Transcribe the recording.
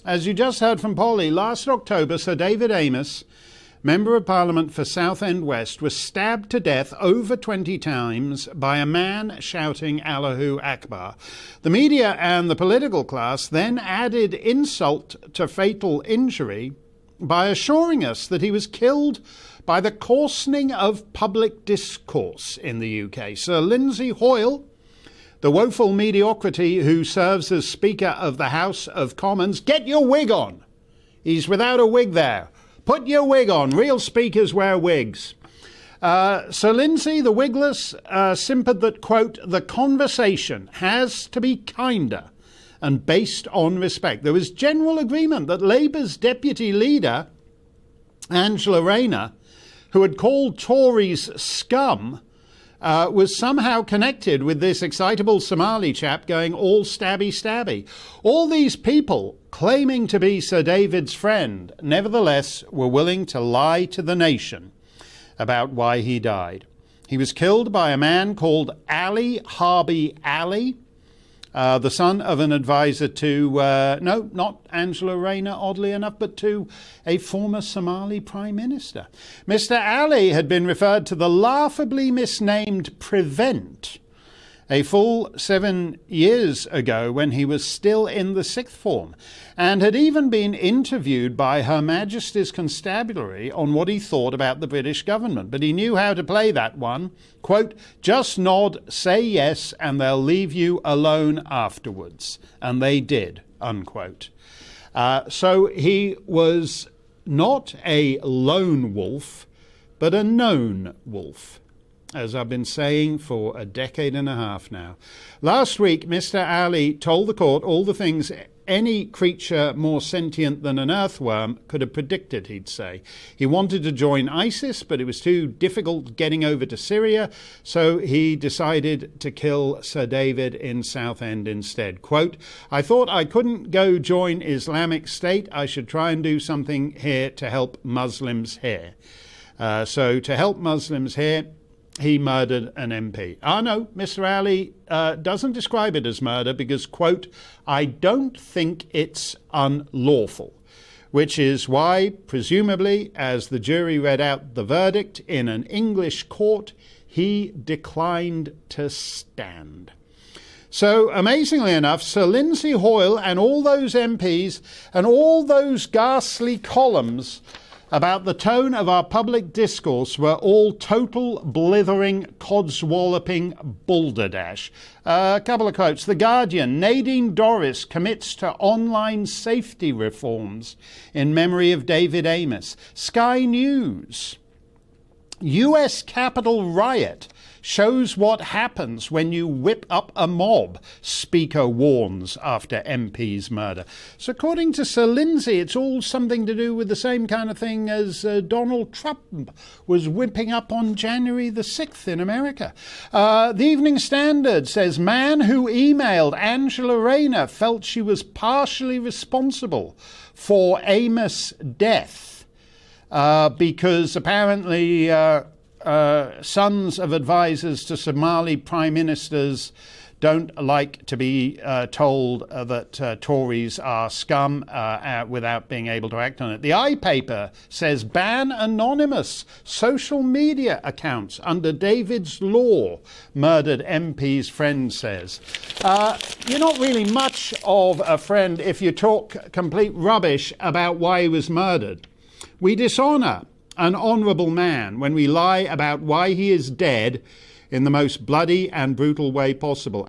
As you just heard from Polly, last October, Sir David Amess, Member of Parliament for Southend West, was stabbed to death over 20 times by a man shouting Allahu Akbar. The media and the political class then added insult to fatal injury by assuring us that he was killed by the coarsening of public discourse in the UK. Sir Lindsay Hoyle, the woeful mediocrity who serves as Speaker of the House of Commons, get your wig on. He's without a wig there. Put your wig on. Real speakers wear wigs. Sir Lindsay, the wigless, simpered that, quote, the conversation has to be kinder and based on respect. There was general agreement that Labour's deputy leader, Angela Rayner, who had called Tories scum, was somehow connected with this excitable Somali chap going all stabby stabby. All these people claiming to be Sir David's friend, nevertheless were willing to lie to the nation about why he died. He was killed by a man called Ali Harbi Ali, the son of an advisor to, no, not Angela Rayner, oddly enough, but to a former Somali Prime Minister. Mr. Ali had been referred to the laughably misnamed Prevent a full 7 years ago when he was still in the sixth form, and had even been interviewed by Her Majesty's Constabulary on what he thought about the British government. But he knew how to play that one. Quote, just nod, say yes, and they'll leave you alone afterwards. And they did, unquote. So he was not a lone wolf, but a known wolf, as I've been saying for a decade and a half now. Last week, Mr. Ali told the court all the things any creature more sentient than an earthworm could have predicted, he'd say. He wanted to join ISIS, but it was too difficult getting over to Syria, so he decided to kill Sir David in Southend instead. Quote, I thought I couldn't go join Islamic State. I should try and do something here to help Muslims here. So to help Muslims here, he murdered an MP. No, Mr. Ali doesn't describe it as murder because, quote, I don't think it's unlawful, which is why, presumably, as the jury read out the verdict in an English court, he declined to stand. So, amazingly enough, Sir Lindsay Hoyle and all those MPs and all those ghastly columns about the tone of our public discourse were all total blithering, codswalloping balderdash. A couple of quotes. The Guardian, Nadine Dorries commits to online safety reforms in memory of David Amess. Sky News, US Capitol riot shows what happens when you whip up a mob, Speaker warns after MP's murder. So according to Sir Lindsay, it's all something to do with the same kind of thing as Donald Trump was whipping up on January the 6th in America. The Evening Standard says, man who emailed Angela Rayner felt she was partially responsible for Amess' death because apparently sons of advisors to Somali prime ministers don't like to be told that Tories are scum without being able to act on it. The iPaper says ban anonymous social media accounts under David's law, murdered MP's friend says. You're not really much of a friend if you talk complete rubbish about why he was murdered. We dishonour an honourable man when we lie about why he is dead in the most bloody and brutal way possible.